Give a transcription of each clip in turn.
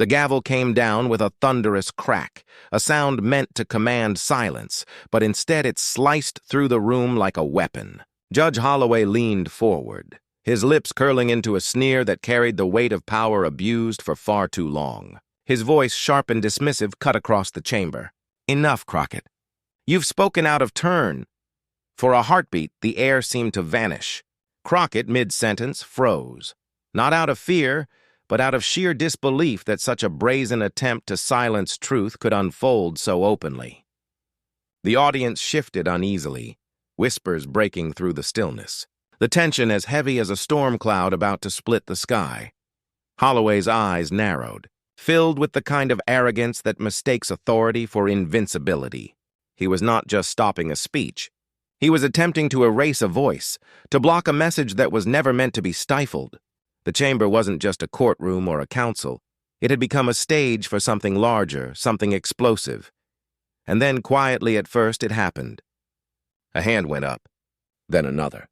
The gavel came down with a thunderous crack, a sound meant to command silence, but instead it sliced through the room like a weapon. Judge Holloway leaned forward, his lips curling into a sneer that carried the weight of power abused for far too long. His voice, sharp and dismissive, cut across the chamber. "Enough, Crockett. You've spoken out of turn." For a heartbeat, the air seemed to vanish. Crockett, mid-sentence, froze. Not out of fear, but out of sheer disbelief that such a brazen attempt to silence truth could unfold so openly. The audience shifted uneasily, whispers breaking through the stillness, the tension as heavy as a storm cloud about to split the sky. Holloway's eyes narrowed, filled with the kind of arrogance that mistakes authority for invincibility. He was not just stopping a speech. He was attempting to erase a voice, to block a message that was never meant to be stifled. The chamber wasn't just a courtroom or a council. It had become a stage for something larger, something explosive. And then, quietly at first, it happened. A hand went up, then another,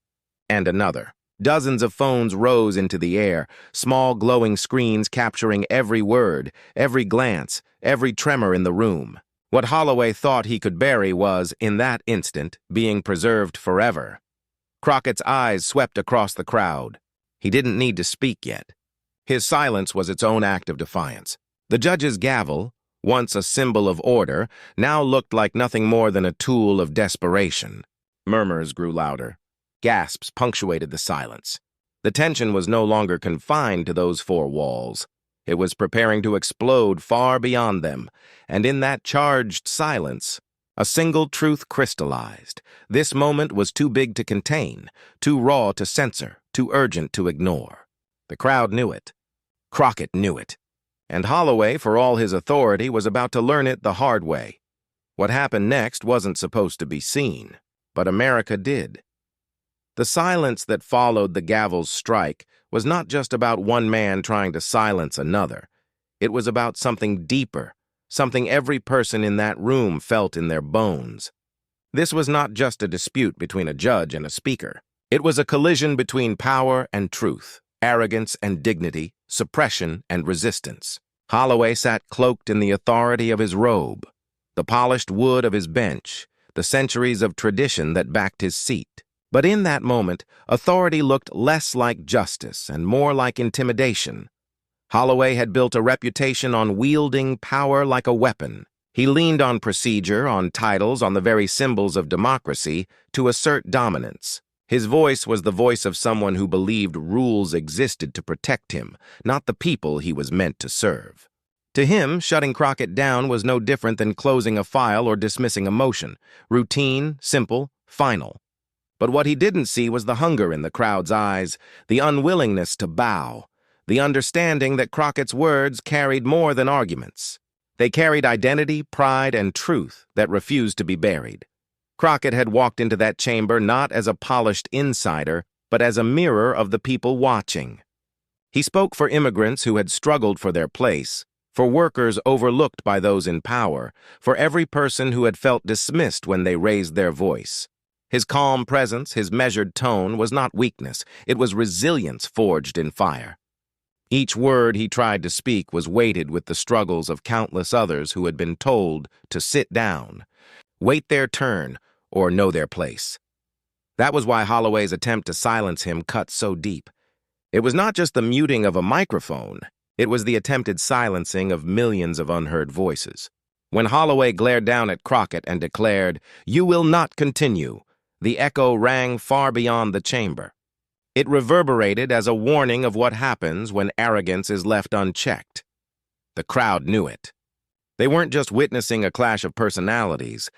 and another. Dozens of phones rose into the air, small glowing screens capturing every word, every glance, every tremor in the room. What Holloway thought he could bury was, in that instant, being preserved forever. Crockett's eyes swept across the crowd. He didn't need to speak yet. His silence was its own act of defiance. The judge's gavel, once a symbol of order, now looked like nothing more than a tool of desperation. Murmurs grew louder. Gasps punctuated the silence. The tension was no longer confined to those four walls. It was preparing to explode far beyond them, and in that charged silence, a single truth crystallized. This moment was too big to contain, too raw to censor, too urgent to ignore. The crowd knew it. Crockett knew it. And Holloway, for all his authority, was about to learn it the hard way. What happened next wasn't supposed to be seen, but America did. The silence that followed the gavel's strike was not just about one man trying to silence another. It was about something deeper, something every person in that room felt in their bones. This was not just a dispute between a judge and a speaker. It was a collision between power and truth, arrogance and dignity, suppression and resistance. Holloway sat cloaked in the authority of his robe, the polished wood of his bench, the centuries of tradition that backed his seat. But in that moment, authority looked less like justice and more like intimidation. Holloway had built a reputation on wielding power like a weapon. He leaned on procedure, on titles, on the very symbols of democracy to assert dominance. His voice was the voice of someone who believed rules existed to protect him, not the people he was meant to serve. To him, shutting Crockett down was no different than closing a file or dismissing a motion. Routine, simple, final. But what he didn't see was the hunger in the crowd's eyes, the unwillingness to bow, the understanding that Crockett's words carried more than arguments. They carried identity, pride, and truth that refused to be buried. Crockett had walked into that chamber not as a polished insider, but as a mirror of the people watching. He spoke for immigrants who had struggled for their place, for workers overlooked by those in power, for every person who had felt dismissed when they raised their voice. His calm presence, his measured tone, was not weakness. It was resilience forged in fire. Each word he tried to speak was weighted with the struggles of countless others who had been told to sit down, wait their turn, or know their place. That was why Holloway's attempt to silence him cut so deep. It was not just the muting of a microphone. It was the attempted silencing of millions of unheard voices. When Holloway glared down at Crockett and declared, "You will not continue," the echo rang far beyond the chamber. It reverberated as a warning of what happens when arrogance is left unchecked. The crowd knew it. They weren't just witnessing a clash of personalities.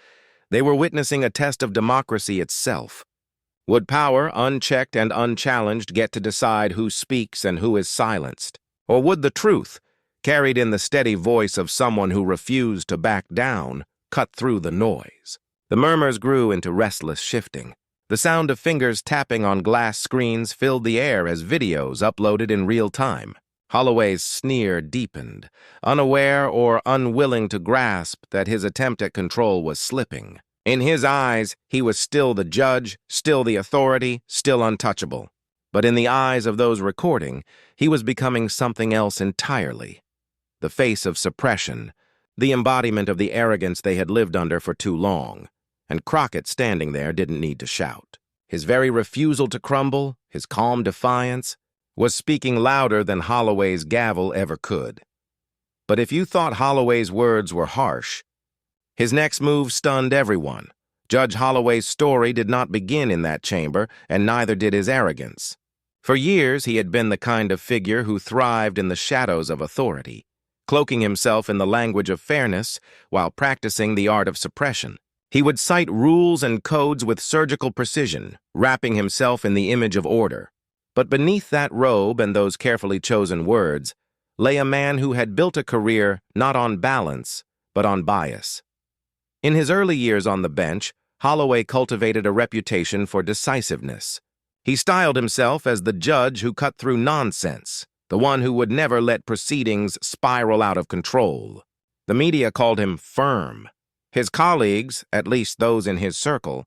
They were witnessing a test of democracy itself. Would power, unchecked and unchallenged, get to decide who speaks and who is silenced? Or would the truth, carried in the steady voice of someone who refused to back down, cut through the noise? The murmurs grew into restless shifting. The sound of fingers tapping on glass screens filled the air as videos uploaded in real time. Holloway's sneer deepened, unaware or unwilling to grasp that his attempt at control was slipping. In his eyes, he was still the judge, still the authority, still untouchable. But in the eyes of those recording, he was becoming something else entirely. the face of suppression, the embodiment of the arrogance they had lived under for too long. And Crockett, standing there, didn't need to shout. His very refusal to crumble, his calm defiance, was speaking louder than Holloway's gavel ever could. But if you thought Holloway's words were harsh, his next move stunned everyone. Judge Holloway's story did not begin in that chamber, and neither did his arrogance. For years, he had been the kind of figure who thrived in the shadows of authority, cloaking himself in the language of fairness while practicing the art of suppression. He would cite rules and codes with surgical precision, wrapping himself in the image of order. But beneath that robe and those carefully chosen words lay a man who had built a career not on balance, but on bias. In his early years on the bench, Holloway cultivated a reputation for decisiveness. He styled himself as the judge who cut through nonsense, the one who would never let proceedings spiral out of control. The media called him firm. His colleagues, at least those in his circle,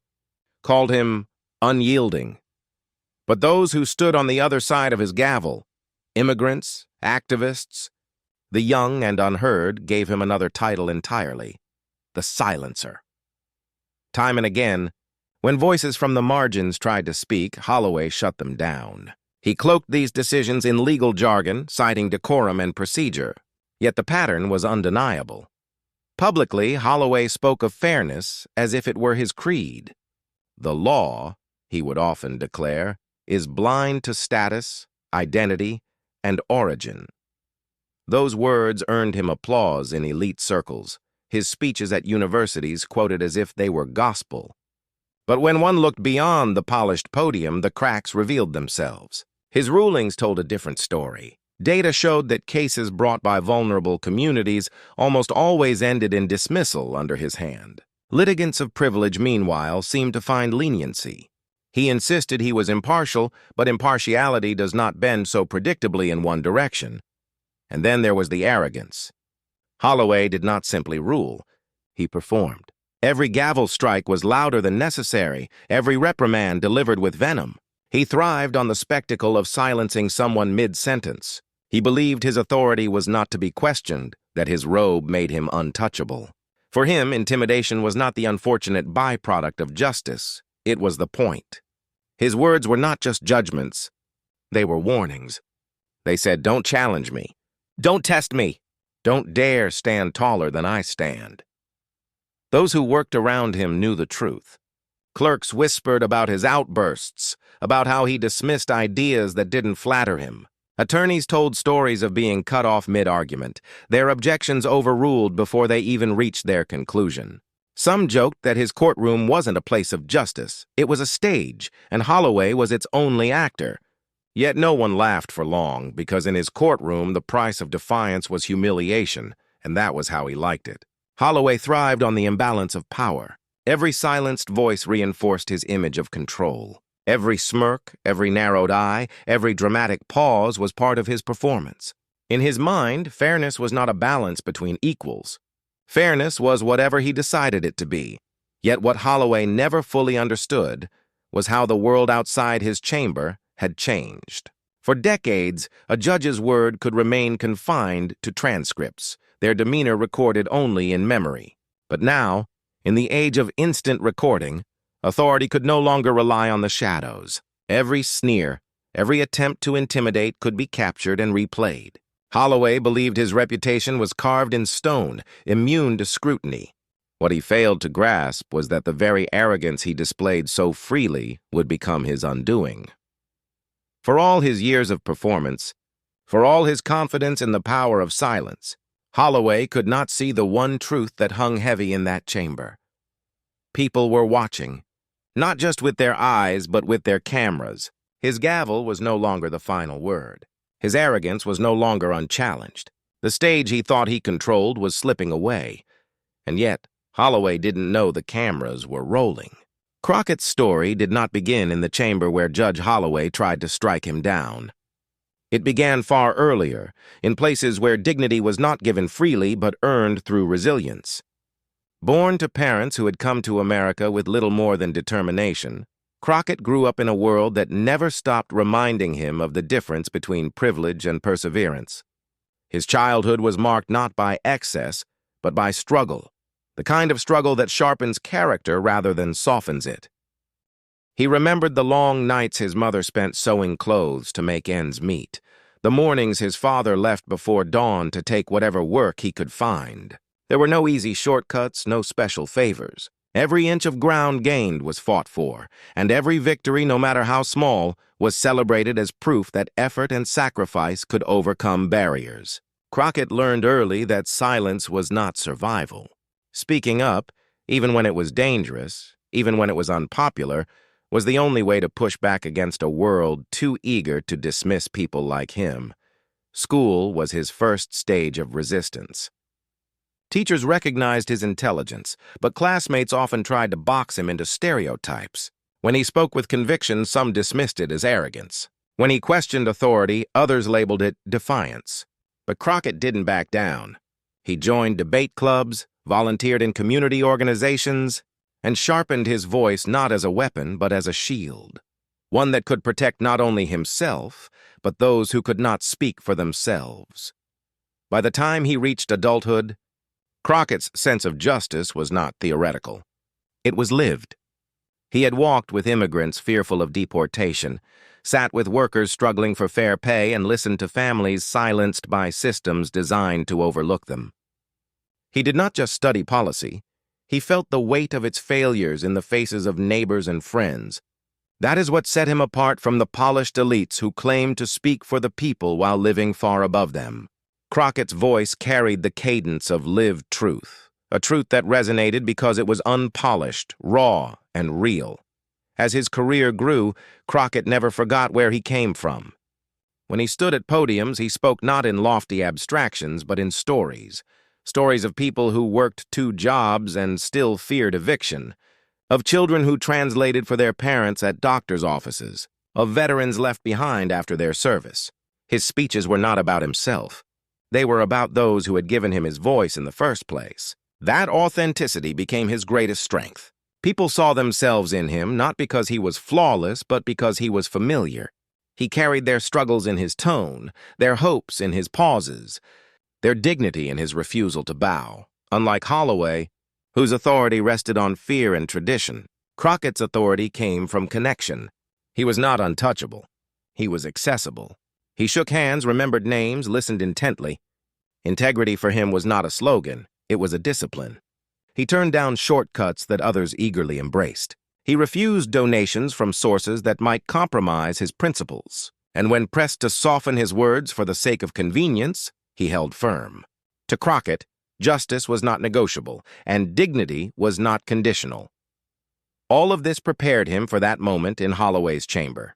called him unyielding. But those who stood on the other side of his gavel, immigrants, activists, the young and unheard, gave him another title entirely: the silencer. Time and again, when voices from the margins tried to speak, Holloway shut them down. He cloaked these decisions in legal jargon, citing decorum and procedure, yet the pattern was undeniable. Publicly, Holloway spoke of fairness as if it were his creed. The law, he would often declare, is blind to status, identity, and origin. Those words earned him applause in elite circles, his speeches at universities quoted as if they were gospel. But when one looked beyond the polished podium, the cracks revealed themselves. His rulings told a different story. Data showed that cases brought by vulnerable communities almost always ended in dismissal under his hand. Litigants of privilege, meanwhile, seemed to find leniency. He insisted he was impartial, but impartiality does not bend so predictably in one direction. And then there was the arrogance. Holloway did not simply rule, he performed. Every gavel strike was louder than necessary, every reprimand delivered with venom. He thrived on the spectacle of silencing someone mid-sentence. He believed his authority was not to be questioned, that his robe made him untouchable. For him, intimidation was not the unfortunate byproduct of justice, it was the point. His words were not just judgments, they were warnings. They said, "Don't challenge me. Don't test me. Don't dare stand taller than I stand." Those who worked around him knew the truth. Clerks whispered about his outbursts, about how he dismissed ideas that didn't flatter him. Attorneys told stories of being cut off mid-argument, their objections overruled before they even reached their conclusion. Some joked that his courtroom wasn't a place of justice, it was a stage, and Holloway was its only actor. Yet no one laughed for long, because in his courtroom the price of defiance was humiliation, and that was how he liked it. Holloway thrived on the imbalance of power. Every silenced voice reinforced his image of control. Every smirk, every narrowed eye, every dramatic pause was part of his performance. In his mind, fairness was not a balance between equals. Fairness was whatever he decided it to be. Yet what Holloway never fully understood was how the world outside his chamber had changed. For decades, a judge's word could remain confined to transcripts, their demeanor recorded only in memory. But now, in the age of instant recording, authority could no longer rely on the shadows. Every sneer, every attempt to intimidate could be captured and replayed. Holloway believed his reputation was carved in stone, immune to scrutiny. What he failed to grasp was that the very arrogance he displayed so freely would become his undoing. For all his years of performance, for all his confidence in the power of silence, Holloway could not see the one truth that hung heavy in that chamber. People were watching, not just with their eyes, but with their cameras. His gavel was no longer the final word. His arrogance was no longer unchallenged. The stage he thought he controlled was slipping away. And yet, Holloway didn't know the cameras were rolling. Crockett's story did not begin in the chamber where Judge Holloway tried to strike him down. It began far earlier, in places where dignity was not given freely but earned through resilience. Born to parents who had come to America with little more than determination, Crockett grew up in a world that never stopped reminding him of the difference between privilege and perseverance. His childhood was marked not by excess, but by struggle, the kind of struggle that sharpens character rather than softens it. He remembered the long nights his mother spent sewing clothes to make ends meet, the mornings his father left before dawn to take whatever work he could find. There were no easy shortcuts, no special favors. Every inch of ground gained was fought for, and every victory, no matter how small, was celebrated as proof that effort and sacrifice could overcome barriers. Crockett learned early that silence was not survival. Speaking up, even when it was dangerous, even when it was unpopular, was the only way to push back against a world too eager to dismiss people like him. School was his first stage of resistance. Teachers recognized his intelligence, but classmates often tried to box him into stereotypes. When he spoke with conviction, some dismissed it as arrogance. When he questioned authority, others labeled it defiance. But Crockett didn't back down. He joined debate clubs, volunteered in community organizations, and sharpened his voice not as a weapon but as a shield, one that could protect not only himself, but those who could not speak for themselves. By the time he reached adulthood, Crockett's sense of justice was not theoretical. It was lived. He had walked with immigrants fearful of deportation, sat with workers struggling for fair pay, and listened to families silenced by systems designed to overlook them. He did not just study policy. He felt the weight of its failures in the faces of neighbors and friends. That is what set him apart from the polished elites who claimed to speak for the people while living far above them. Crockett's voice carried the cadence of lived truth, a truth that resonated because it was unpolished, raw, and real. As his career grew, Crockett never forgot where he came from. When he stood at podiums, he spoke not in lofty abstractions, but in stories. Stories of people who worked 2 jobs and still feared eviction, of children who translated for their parents at doctors' offices, of veterans left behind after their service. His speeches were not about himself. They were about those who had given him his voice in the first place. That authenticity became his greatest strength. People saw themselves in him not because he was flawless, but because he was familiar. He carried their struggles in his tone, their hopes in his pauses, their dignity in his refusal to bow. Unlike Holloway, whose authority rested on fear and tradition, Crockett's authority came from connection. He was not untouchable. He was accessible. He shook hands, remembered names, listened intently. Integrity for him was not a slogan, it was a discipline. He turned down shortcuts that others eagerly embraced. He refused donations from sources that might compromise his principles. And when pressed to soften his words for the sake of convenience, he held firm. To Crockett, justice was not negotiable, and dignity was not conditional. All of this prepared him for that moment in Holloway's chamber.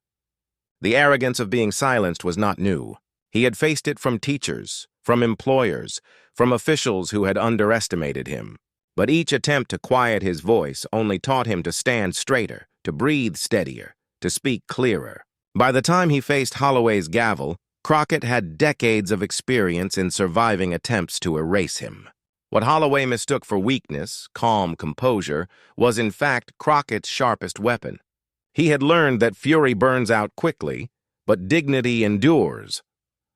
The arrogance of being silenced was not new. He had faced it from teachers, from employers, from officials who had underestimated him. But each attempt to quiet his voice only taught him to stand straighter, to breathe steadier, to speak clearer. By the time he faced Holloway's gavel, Crockett had decades of experience in surviving attempts to erase him. What Holloway mistook for weakness, calm composure, was in fact Crockett's sharpest weapon. He had learned that fury burns out quickly, but dignity endures.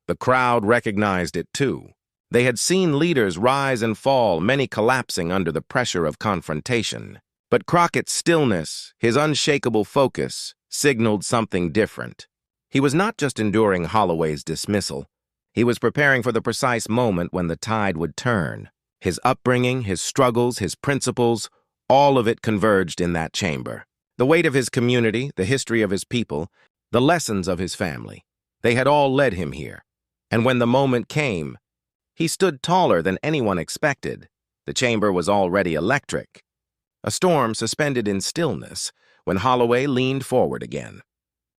The crowd recognized it too. They had seen leaders rise and fall, many collapsing under the pressure of confrontation. But Crockett's stillness, his unshakable focus, signaled something different. He was not just enduring Holloway's dismissal. He was preparing for the precise moment when the tide would turn. His upbringing, his struggles, his principles, all of it converged in that chamber. The weight of his community, the history of his people, the lessons of his family, they had all led him here. And when the moment came, he stood taller than anyone expected. The chamber was already electric. A storm suspended in stillness when Holloway leaned forward again.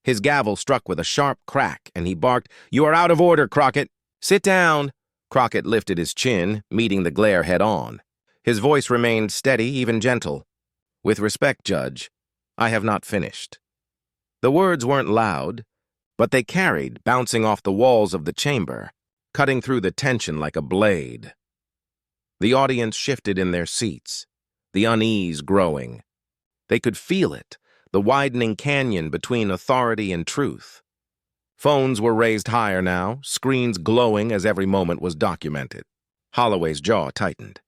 His gavel struck with a sharp crack, and he barked, "You are out of order, Crockett! Sit down!" Crockett lifted his chin, meeting the glare head-on. His voice remained steady, even gentle. "With respect, Judge, I have not finished." The words weren't loud, but they carried, bouncing off the walls of the chamber, cutting through the tension like a blade. The audience shifted in their seats, the unease growing. They could feel it, the widening canyon between authority and truth. Phones were raised higher now, screens glowing as every moment was documented. Holloway's jaw tightened.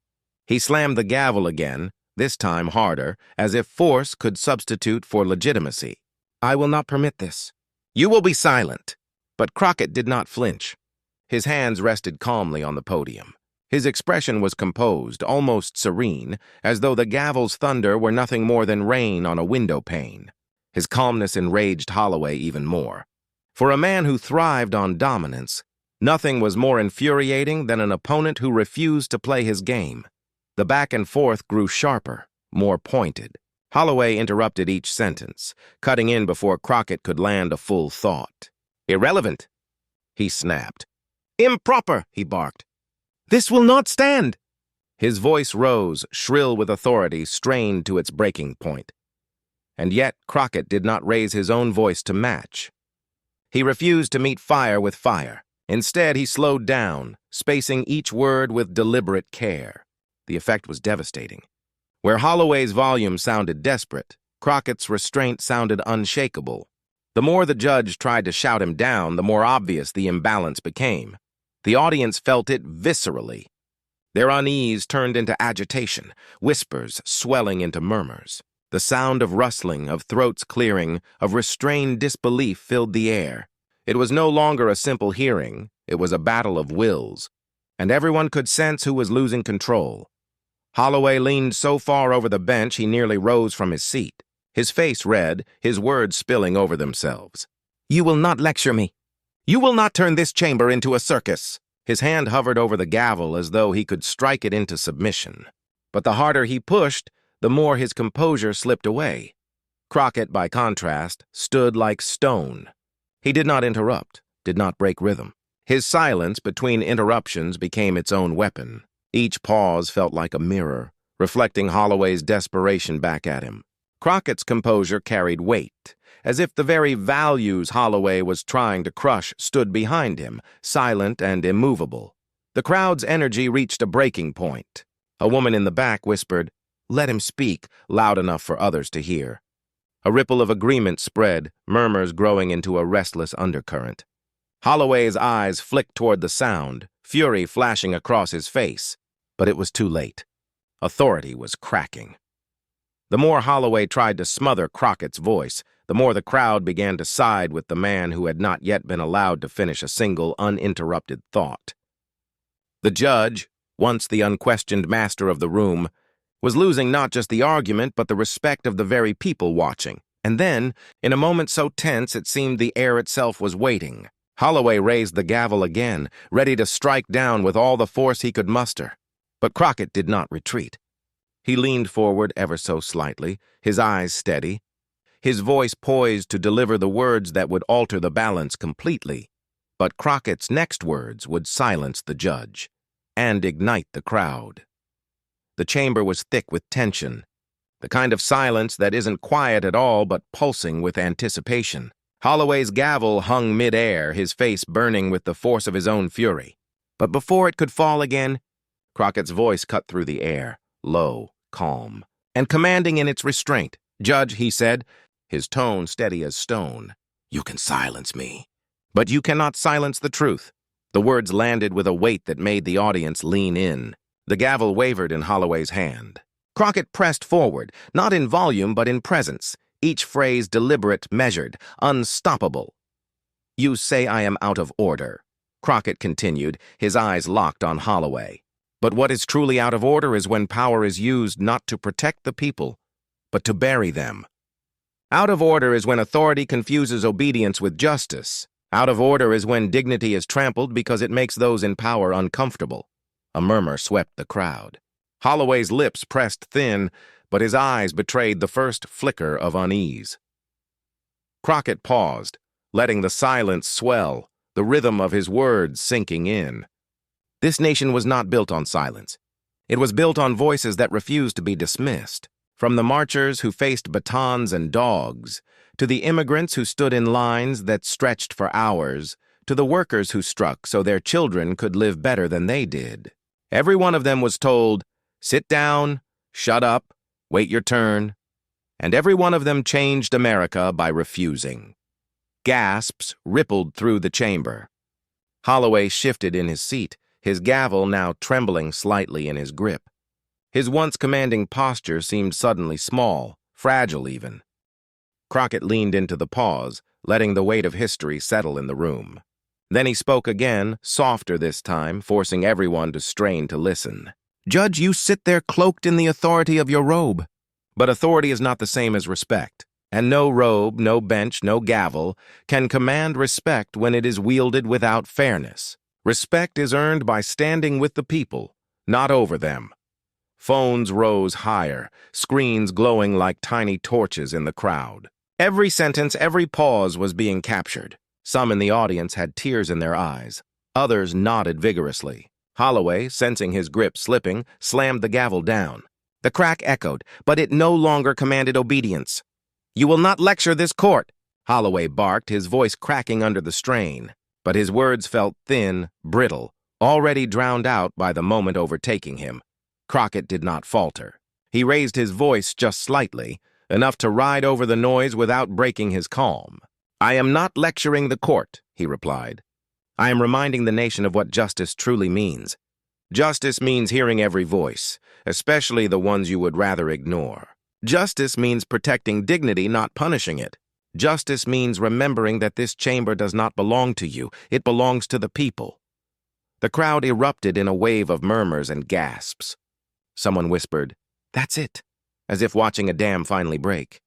He slammed the gavel again, this time harder, as if force could substitute for legitimacy. "I will not permit this." "You will be silent." But Crockett did not flinch. His hands rested calmly on the podium. His expression was composed, almost serene, as though the gavel's thunder were nothing more than rain on a window pane. His calmness enraged Holloway even more. For a man who thrived on dominance, nothing was more infuriating than an opponent who refused to play his game. The back and forth grew sharper, more pointed. Holloway interrupted each sentence, cutting in before Crockett could land a full thought. "Irrelevant," he snapped. "Improper," he barked. "This will not stand." His voice rose, shrill with authority, strained to its breaking point. And yet Crockett did not raise his own voice to match. He refused to meet fire with fire. Instead, he slowed down, spacing each word with deliberate care. The effect was devastating. Where Holloway's volume sounded desperate, Crockett's restraint sounded unshakable. The more the judge tried to shout him down, the more obvious the imbalance became. The audience felt it viscerally. Their unease turned into agitation, whispers swelling into murmurs. The sound of rustling, of throats clearing, of restrained disbelief filled the air. It was no longer a simple hearing, it was a battle of wills, and everyone could sense who was losing control. Holloway leaned so far over the bench he nearly rose from his seat, his face red, his words spilling over themselves. "You will not lecture me. You will not turn this chamber into a circus." His hand hovered over the gavel as though he could strike it into submission. But the harder he pushed, the more his composure slipped away. Crockett, by contrast, stood like stone. He did not interrupt, did not break rhythm. His silence between interruptions became its own weapon. Each pause felt like a mirror, reflecting Holloway's desperation back at him. Crockett's composure carried weight, as if the very values Holloway was trying to crush stood behind him, silent and immovable. The crowd's energy reached a breaking point. A woman in the back whispered, "Let him speak," loud enough for others to hear. A ripple of agreement spread, murmurs growing into a restless undercurrent. Holloway's eyes flicked toward the sound, fury flashing across his face. But it was too late. Authority was cracking. The more Holloway tried to smother Crockett's voice, the more the crowd began to side with the man who had not yet been allowed to finish a single uninterrupted thought. The judge, once the unquestioned master of the room, was losing not just the argument but the respect of the very people watching. And then, in a moment so tense it seemed the air itself was waiting, Holloway raised the gavel again, ready to strike down with all the force he could muster. But Crockett did not retreat. He leaned forward ever so slightly, his eyes steady, his voice poised to deliver the words that would alter the balance completely. But Crockett's next words would silence the judge and ignite the crowd. The chamber was thick with tension, the kind of silence that isn't quiet at all but pulsing with anticipation. Holloway's gavel hung mid-air, his face burning with the force of his own fury. But before it could fall again, Crockett's voice cut through the air, low, calm, and commanding in its restraint. "Judge," he said, his tone steady as stone, "you can silence me, but you cannot silence the truth." The words landed with a weight that made the audience lean in. The gavel wavered in Holloway's hand. Crockett pressed forward, not in volume but in presence, each phrase deliberate, measured, unstoppable. "You say I am out of order," Crockett continued, his eyes locked on Holloway. "But what is truly out of order is when power is used not to protect the people, but to bury them. Out of order is when authority confuses obedience with justice. Out of order is when dignity is trampled because it makes those in power uncomfortable." A murmur swept the crowd. Holloway's lips pressed thin, but his eyes betrayed the first flicker of unease. Crockett paused, letting the silence swell, the rhythm of his words sinking in. This nation was not built on silence. It was built on voices that refused to be dismissed. From the marchers who faced batons and dogs, to the immigrants who stood in lines that stretched for hours, to the workers who struck so their children could live better than they did. Every one of them was told, "Sit down, shut up, wait your turn," and every one of them changed America by refusing. Gasps rippled through the chamber. Holloway shifted in his seat, his gavel now trembling slightly in his grip. His once commanding posture seemed suddenly small, fragile even. Crockett leaned into the pause, letting the weight of history settle in the room. Then he spoke again, softer this time, forcing everyone to strain to listen. "Judge, you sit there cloaked in the authority of your robe. But authority is not the same as respect, and no robe, no bench, no gavel can command respect when it is wielded without fairness. Respect is earned by standing with the people, not over them." Phones rose higher, screens glowing like tiny torches in the crowd. Every sentence, every pause was being captured. Some in the audience had tears in their eyes. Others nodded vigorously. Holloway, sensing his grip slipping, slammed the gavel down. The crack echoed, but it no longer commanded obedience. "You will not lecture this court," Holloway barked, his voice cracking under the strain. But his words felt thin, brittle, already drowned out by the moment overtaking him. Crockett did not falter. He raised his voice just slightly, enough to ride over the noise without breaking his calm. "I am not lecturing the court," he replied. "I am reminding the nation of what justice truly means. Justice means hearing every voice, especially the ones you would rather ignore. Justice means protecting dignity, not punishing it. Justice means remembering that this chamber does not belong to you. It belongs to the people." The crowd erupted in a wave of murmurs and gasps. Someone whispered, "That's it," as if watching a dam finally break.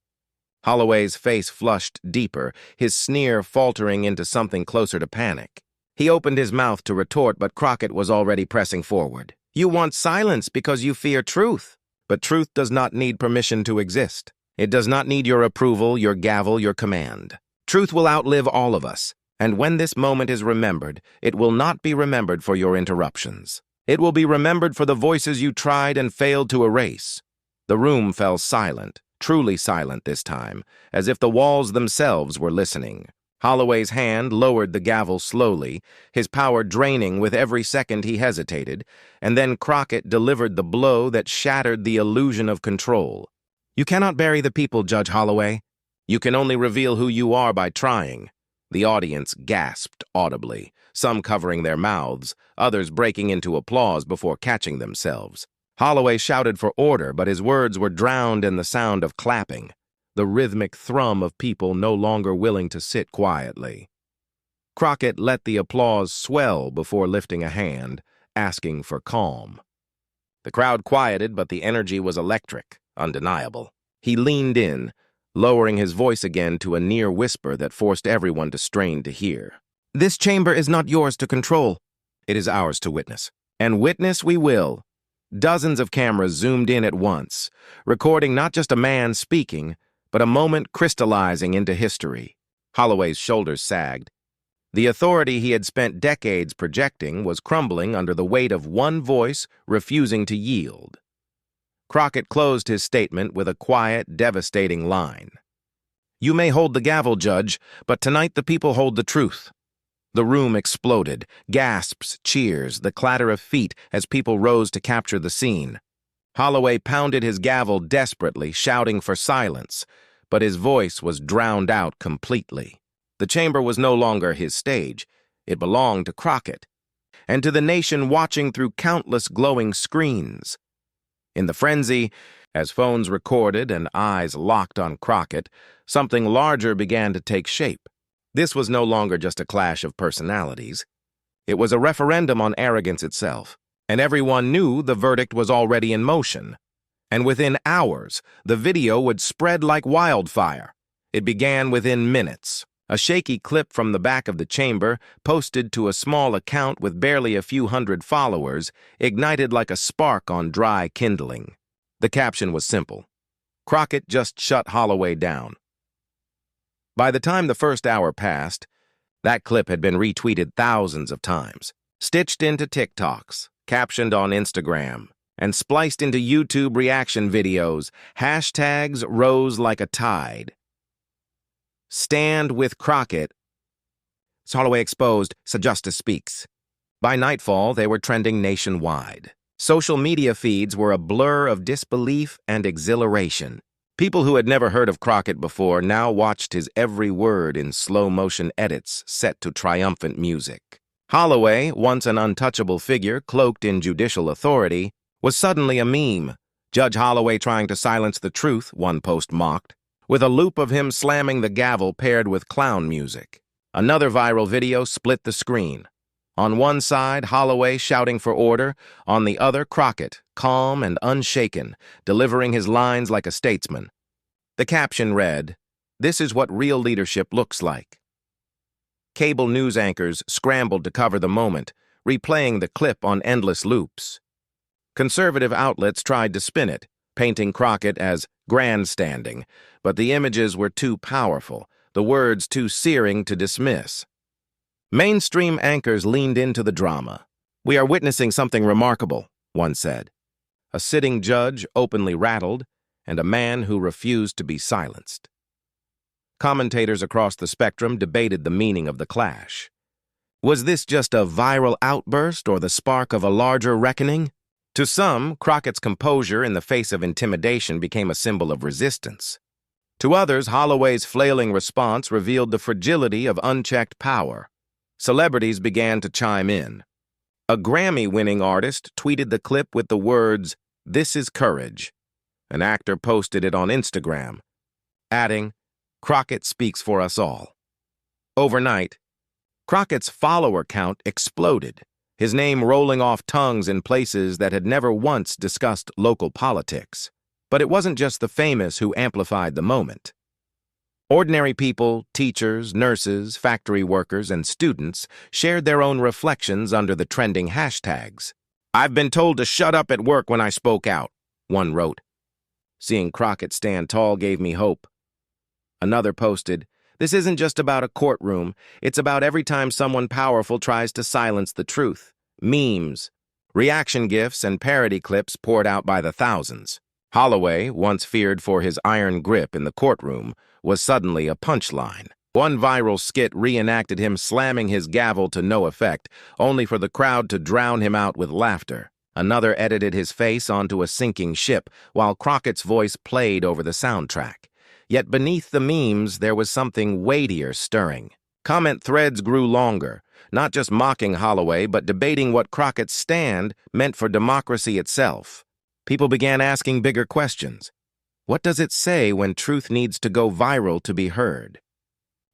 Holloway's face flushed deeper, his sneer faltering into something closer to panic. He opened his mouth to retort, but Crockett was already pressing forward. "You want silence because you fear truth. But truth does not need permission to exist. It does not need your approval, your gavel, your command. Truth will outlive all of us, and when this moment is remembered, it will not be remembered for your interruptions. It will be remembered for the voices you tried and failed to erase." The room fell silent, truly silent this time, as if the walls themselves were listening. Holloway's hand lowered the gavel slowly, his power draining with every second he hesitated, and then Crockett delivered the blow that shattered the illusion of control. "You cannot bury the people, Judge Holloway. You can only reveal who you are by trying." The audience gasped audibly, some covering their mouths, others breaking into applause before catching themselves. Holloway shouted for order, but his words were drowned in the sound of clapping, the rhythmic thrum of people no longer willing to sit quietly. Crockett let the applause swell before lifting a hand, asking for calm. The crowd quieted, but the energy was electric, undeniable. He leaned in, lowering his voice again to a near whisper that forced everyone to strain to hear. "This chamber is not yours to control. It is ours to witness. And witness we will." Dozens of cameras zoomed in at once, recording not just a man speaking, but a moment crystallizing into history. Holloway's shoulders sagged. The authority he had spent decades projecting was crumbling under the weight of one voice refusing to yield. Crockett closed his statement with a quiet, devastating line. "You may hold the gavel, Judge, but tonight the people hold the truth." The room exploded, gasps, cheers, the clatter of feet as people rose to capture the scene. Holloway pounded his gavel desperately, shouting for silence, but his voice was drowned out completely. The chamber was no longer his stage. It belonged to Crockett, and to the nation watching through countless glowing screens. In the frenzy, as phones recorded and eyes locked on Crockett, something larger began to take shape. This was no longer just a clash of personalities. It was a referendum on arrogance itself, and everyone knew the verdict was already in motion. And within hours, the video would spread like wildfire. It began within minutes. A shaky clip from the back of the chamber, posted to a small account with barely a few hundred followers, ignited like a spark on dry kindling. The caption was simple: "Crockett just shut Holloway down." By the time the first hour passed, that clip had been retweeted thousands of times, stitched into TikToks, captioned on Instagram, and spliced into YouTube reaction videos. Hashtags rose like a tide. "Stand with Crockett." Holloway exposed, so justice speaks. By nightfall, they were trending nationwide. Social media feeds were a blur of disbelief and exhilaration. People who had never heard of Crockett before now watched his every word in slow-motion edits set to triumphant music. Holloway, once an untouchable figure cloaked in judicial authority, was suddenly a meme. Judge Holloway trying to silence the truth, one post mocked, with a loop of him slamming the gavel paired with clown music. Another viral video split the screen. On one side, Holloway shouting for order, on the other, Crockett, calm and unshaken, delivering his lines like a statesman. The caption read, "This is what real leadership looks like." Cable news anchors scrambled to cover the moment, replaying the clip on endless loops. Conservative outlets tried to spin it, painting Crockett as grandstanding, but the images were too powerful, the words too searing to dismiss. Mainstream anchors leaned into the drama. "We are witnessing something remarkable," one said. A sitting judge openly rattled, and a man who refused to be silenced. Commentators across the spectrum debated the meaning of the clash. Was this just a viral outburst or the spark of a larger reckoning? To some, Crockett's composure in the face of intimidation became a symbol of resistance. To others, Holloway's flailing response revealed the fragility of unchecked power. Celebrities began to chime in. A Grammy-winning artist tweeted the clip with the words, "This is courage." An actor posted it on Instagram, adding, "Crockett speaks for us all." Overnight, Crockett's follower count exploded, his name rolling off tongues in places that had never once discussed local politics. But it wasn't just the famous who amplified the moment. Ordinary people, teachers, nurses, factory workers, and students shared their own reflections under the trending hashtags. "I've been told to shut up at work when I spoke out," one wrote. "Seeing Crockett stand tall gave me hope." Another posted, "This isn't just about a courtroom, it's about every time someone powerful tries to silence the truth." Memes, reaction gifs, and parody clips poured out by the thousands. Holloway, once feared for his iron grip in the courtroom, was suddenly a punchline. One viral skit reenacted him slamming his gavel to no effect, only for the crowd to drown him out with laughter. Another edited his face onto a sinking ship, while Crockett's voice played over the soundtrack. Yet beneath the memes, there was something weightier stirring. Comment threads grew longer, not just mocking Holloway, but debating what Crockett's stand meant for democracy itself. People began asking bigger questions. What does it say when truth needs to go viral to be heard?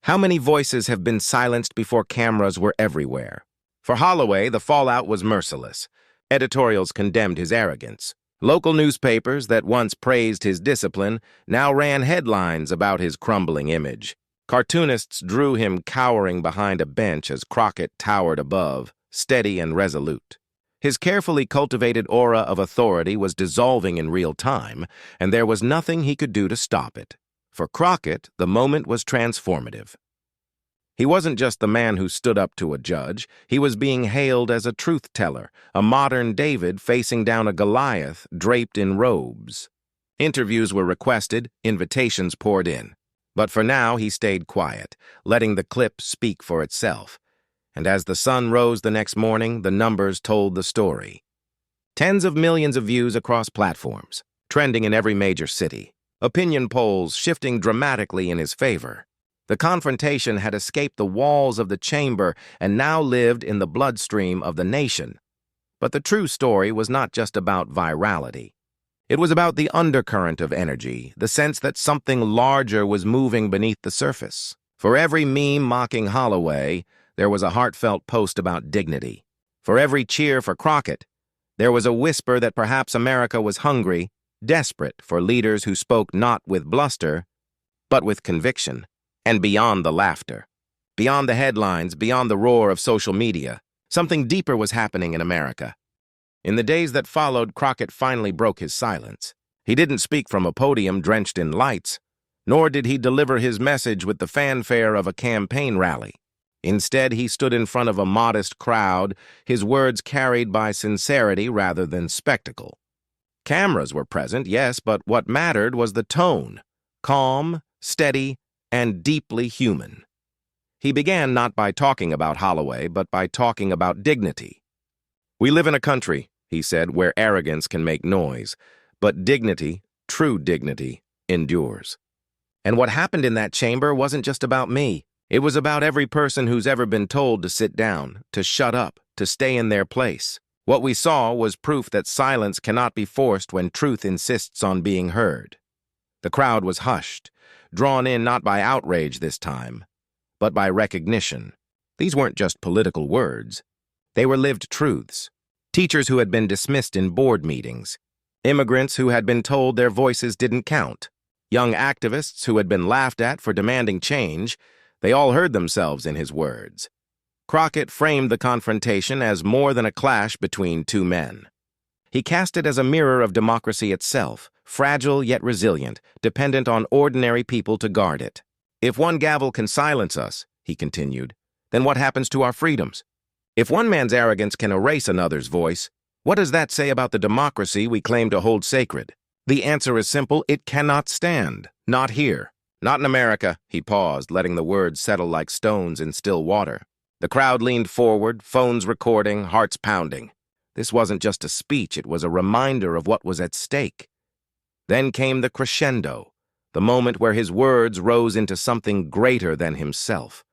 How many voices have been silenced before cameras were everywhere? For Holloway, the fallout was merciless. Editorials condemned his arrogance. Local newspapers that once praised his discipline now ran headlines about his crumbling image. Cartoonists drew him cowering behind a bench as Crockett towered above, steady and resolute. His carefully cultivated aura of authority was dissolving in real time, and there was nothing he could do to stop it. For Crockett, the moment was transformative. He wasn't just the man who stood up to a judge. He was being hailed as a truth-teller, a modern David facing down a Goliath draped in robes. Interviews were requested, invitations poured in. But for now, he stayed quiet, letting the clip speak for itself. And as the sun rose the next morning, the numbers told the story. Tens of millions of views across platforms, trending in every major city. Opinion polls shifting dramatically in his favor. The confrontation had escaped the walls of the chamber and now lived in the bloodstream of the nation. But the true story was not just about virality. It was about the undercurrent of energy, the sense that something larger was moving beneath the surface. For every meme mocking Holloway, there was a heartfelt post about dignity. For every cheer for Crockett, there was a whisper that perhaps America was hungry, desperate for leaders who spoke not with bluster, but with conviction. And beyond the laughter, beyond the headlines, beyond the roar of social media, something deeper was happening in America. In the days that followed, Crockett finally broke his silence. He didn't speak from a podium drenched in lights, nor did he deliver his message with the fanfare of a campaign rally. Instead, he stood in front of a modest crowd, his words carried by sincerity rather than spectacle. Cameras were present, yes, but what mattered was the tone, calm, steady, and deeply human. He began not by talking about Holloway, but by talking about dignity. "We live in a country," he said, "where arrogance can make noise, but dignity, true dignity, endures. And what happened in that chamber wasn't just about me. It was about every person who's ever been told to sit down, to shut up, to stay in their place. What we saw was proof that silence cannot be forced when truth insists on being heard. The crowd was hushed, drawn in not by outrage this time, but by recognition. These weren't just political words. They were lived truths. Teachers who had been dismissed in board meetings. Immigrants who had been told their voices didn't count. Young activists who had been laughed at for demanding change. They all heard themselves in his words. Crockett framed the confrontation as more than a clash between two men. He cast it as a mirror of democracy itself, fragile yet resilient, dependent on ordinary people to guard it. If one gavel can silence us, he continued, then what happens to our freedoms? If one man's arrogance can erase another's voice, what does that say about the democracy we claim to hold sacred? The answer is simple: it cannot stand. Not here. Not in America. He paused, letting the words settle like stones in still water. The crowd leaned forward, phones recording, hearts pounding. This wasn't just a speech, it was a reminder of what was at stake. Then came the crescendo, the moment where his words rose into something greater than himself.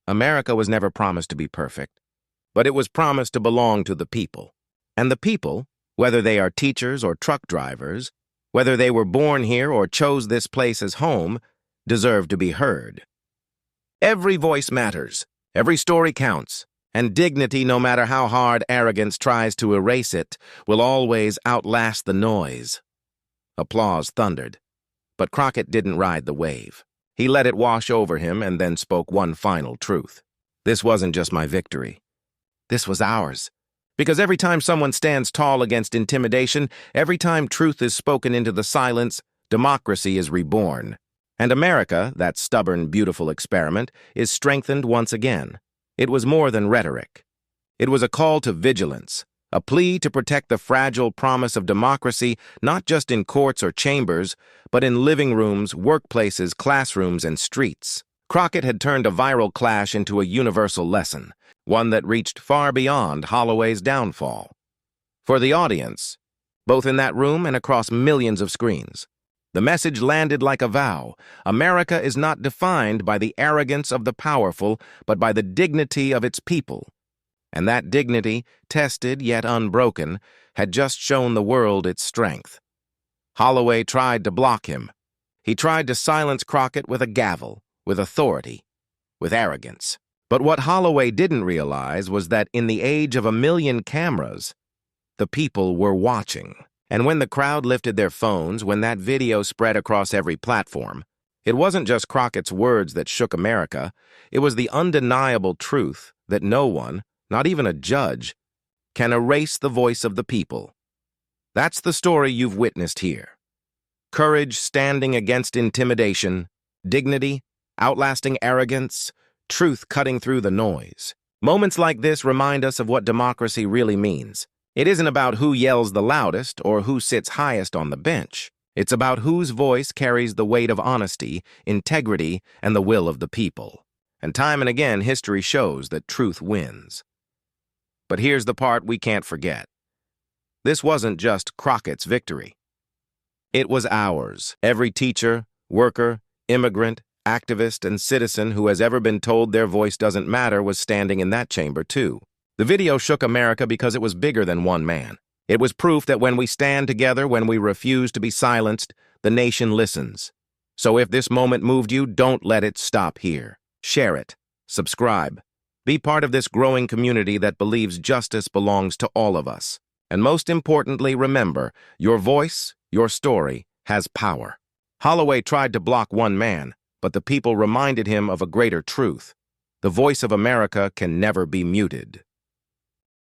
America was never promised to be perfect, but it was promised to belong to the people. And the people, whether they are teachers or truck drivers, whether they were born here or chose this place as home, deserve to be heard. Every voice matters, every story counts, and dignity, no matter how hard arrogance tries to erase it, will always outlast the noise. Applause thundered, but Crockett didn't ride the wave. He let it wash over him and then spoke one final truth. This wasn't just my victory. This was ours. Because every time someone stands tall against intimidation, every time truth is spoken into the silence, democracy is reborn. And America, that stubborn, beautiful experiment, is strengthened once again. It was more than rhetoric. It was a call to vigilance, a plea to protect the fragile promise of democracy, not just in courts or chambers, but in living rooms, workplaces, classrooms, and streets. Crockett had turned a viral clash into a universal lesson, one that reached far beyond Holloway's downfall. For the audience, both in that room and across millions of screens, the message landed like a vow. America is not defined by the arrogance of the powerful, but by the dignity of its people. And that dignity, tested yet unbroken, had just shown the world its strength. Holloway tried to block him. He tried to silence Crockett with a gavel, with authority, with arrogance. But what Holloway didn't realize was that in the age of 1,000,000 cameras, the people were watching. And when the crowd lifted their phones, when that video spread across every platform, it wasn't just Crockett's words that shook America. It was the undeniable truth that no one, not even a judge, can erase the voice of the people. That's the story you've witnessed here. Courage standing against intimidation, dignity outlasting arrogance, truth cutting through the noise. Moments like this remind us of what democracy really means. It isn't about who yells the loudest or who sits highest on the bench. It's about whose voice carries the weight of honesty, integrity, and the will of the people. And time and again, history shows that truth wins. But here's the part we can't forget. This wasn't just Crockett's victory. It was ours. Every teacher, worker, immigrant, activist, and citizen who has ever been told their voice doesn't matter was standing in that chamber too. The video shook America because it was bigger than one man. It was proof that when we stand together, when we refuse to be silenced, the nation listens. So if this moment moved you, don't let it stop here. Share it. Subscribe. Be part of this growing community that believes justice belongs to all of us. And most importantly, remember, your voice, your story, has power. Holloway tried to block one man, but the people reminded him of a greater truth. The voice of America can never be muted.